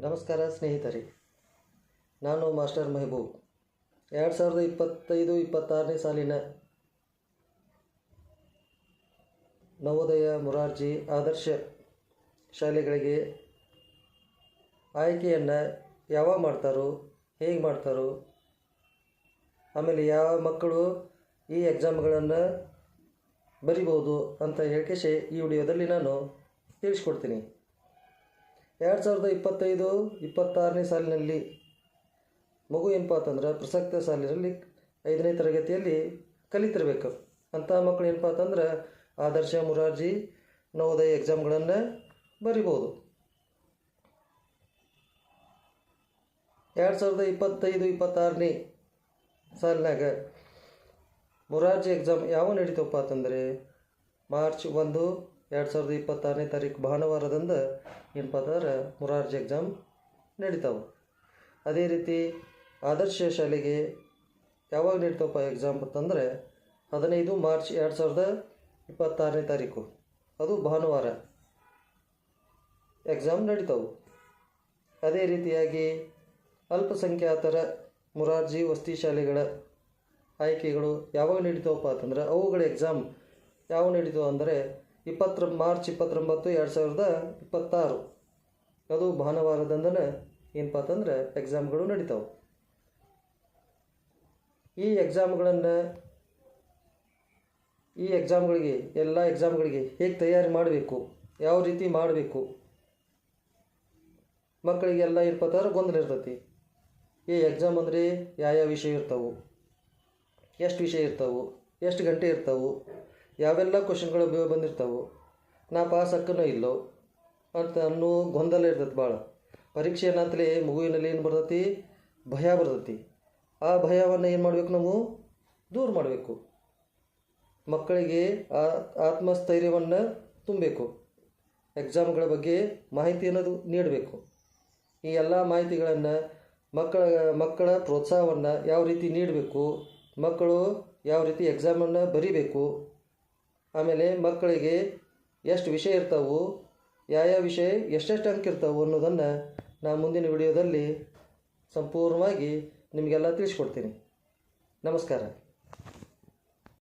ನಮಸ್ಕಾರ ಸ್ನೇಹಿತರೆ, ನಾನು ಮಾಸ್ಟರ್ ಮೆಹಬೂಬ್. 2025-26ನೇ ಸಾಲಿನ ನವೋದಯ ಮೊರಾರ್ಜಿ ಆದರ್ಶ ಶಾಲೆಗಳಿಗೆ ಆಯ್ಕೆಯನ್ನು ಯಾವಾಗ ಮಾಡ್ತಾರೋ, ಹೇಗೆ ಮಾಡ್ತಾರೋ, ಆಮೇಲೆ ಯಾವ ಮಕ್ಕಳು ಈ ಎಕ್ಸಾಮ್ಗಳನ್ನು ಬರಿಬೋದು ಅಂತ ಹೇಳಿಕೆ ಈ ವಿಡಿಯೋದಲ್ಲಿ ನಾನು ತಿಳಿಸ್ಕೊಡ್ತೀನಿ. 2025-26ನೇ ಸಾಲಿನಲ್ಲಿ ಮಗು ಏನಪ್ಪ ಅಂತಂದ್ರೆ ಪ್ರಸಕ್ತ ಸಾಲಿನಲ್ಲಿ 5ನೇ ತರಗತಿಯಲ್ಲಿ ಕಲಿತಿರ್ಬೇಕು ಅಂಥ ಮಕ್ಕಳು ಏನಪ್ಪ ಅಂತಂದ್ರೆ ಆದರ್ಶ ಮೊರಾರ್ಜಿ ನವೋದಯ ಎಕ್ಸಾಮ್ಗಳನ್ನು ಬರಿಬೋದು. 2025-26ನೇ ಸಾಲಿನಾಗ ಮೊರಾರ್ಜಿ ಎಕ್ಸಾಮ್ ಯಾವ ನಡೀತವಪ್ಪ ಅಂತಂದರೆ ಮಾರ್ಚ್ 1, 2026ನೇ ತಾರೀಕು ಭಾನುವಾರದಿಂದ ಏನಪ್ಪ ಅಂತಂದ್ರೆ ಮೊರಾರ್ಜಿ ಎಕ್ಸಾಮ್ ನಡೀತಾವೆ. ಅದೇ ರೀತಿ ಆದರ್ಶ ಶಾಲೆಗೆ ಯಾವಾಗ ನಡೀತಾವಪ್ಪ ಎಕ್ಸಾಮ್ ಅಂತಂದರೆ 15 ಮಾರ್ಚ್ 2026ನೇ ತಾರೀಕು, ಅದು ಭಾನುವಾರ ಎಕ್ಸಾಮ್ ನಡೀತಾವೆ. ಅದೇ ರೀತಿಯಾಗಿ ಅಲ್ಪಸಂಖ್ಯಾತರ ಮೊರಾರ್ಜಿ ವಸತಿ ಶಾಲೆಗಳ ಆಯ್ಕೆಗಳು ಯಾವಾಗ ನಡೀತಾವಪ್ಪ ಅಂತಂದ್ರೆ ಅವುಗಳ ಎಕ್ಸಾಮ್ ಯಾವ ನಡೀತಾವೆ ಅಂದರೆ ಮಾರ್ಚ್ 29, 2026, ಅದು ಭಾನುವಾರದಿಂದನೇ ಏನಪ್ಪ ಅಂತಂದ್ರೆ ಎಕ್ಸಾಮ್ಗಳು ನಡೀತಾವೆ. ಈ ಎಕ್ಸಾಮ್ಗಳಿಗೆ ಎಲ್ಲ ಎಕ್ಸಾಮ್ಗಳಿಗೆ ಹೇಗೆ ತಯಾರಿ ಮಾಡಬೇಕು, ಯಾವ ರೀತಿ ಮಾಡಬೇಕು, ಮಕ್ಕಳಿಗೆಲ್ಲ ಏನಪ್ಪ ಅಂತಂದ್ರೆ ಗೊಂದಲ ಇರ್ತೈತಿ. ಈ ಎಕ್ಸಾಮ್ ಅಂದರೆ ಯಾವ ವಿಷಯ ಇರ್ತಾವೆ, ಎಷ್ಟು ವಿಷಯ ಇರ್ತಾವೆ, ಎಷ್ಟು ಗಂಟೆ ಇರ್ತಾವೆ, ಯಾವೆಲ್ಲ ಕ್ವಶನ್ಗಳು ಬಂದಿರ್ತಾವೆ, ನಾ ಪಾಸ್ ಹಾಕನೋ ಇಲ್ಲೋ ಅಂತ ಅನ್ನೋ ಗೊಂದಲ ಇರ್ತೈತಿ ಭಾಳ. ಪರೀಕ್ಷೆ ಏನಂತಲೇ ಮಗುವಿನಲ್ಲಿ ಏನು ಬರ್ತೈತಿ, ಭಯ ಬರ್ತೈತಿ. ಆ ಭಯವನ್ನು ಏನು ಮಾಡಬೇಕು, ನಾವು ದೂರ ಮಾಡಬೇಕು. ಮಕ್ಕಳಿಗೆ ಆತ್ಮಸ್ಥೈರ್ಯವನ್ನು ತುಂಬಬೇಕು. ಎಕ್ಸಾಮ್ಗಳ ಬಗ್ಗೆ ಮಾಹಿತಿಯನ್ನು ನೀಡಬೇಕು. ಈ ಎಲ್ಲ ಮಾಹಿತಿಗಳನ್ನು ಮಕ್ಕಳ ಪ್ರೋತ್ಸಾಹವನ್ನು ಯಾವ ರೀತಿ ನೀಡಬೇಕು, ಮಕ್ಕಳು ಯಾವ ರೀತಿ ಎಕ್ಸಾಮನ್ನು ಬರೀಬೇಕು, ಆಮೇಲೆ ಮಕ್ಕಳಿಗೆ ಎಷ್ಟು ವಿಷಯ ಇರ್ತಾವೆ, ಯಾವ ವಿಷಯ ಎಷ್ಟೆಷ್ಟು ಅಂಕ ಇರ್ತಾವೆ ಅನ್ನೋದನ್ನು ನಾನು ಮುಂದಿನ ವಿಡಿಯೋದಲ್ಲಿ ಸಂಪೂರ್ಣವಾಗಿ ನಿಮಗೆಲ್ಲ ತಿಳಿಸ್ಕೊಡ್ತೀನಿ. ನಮಸ್ಕಾರ.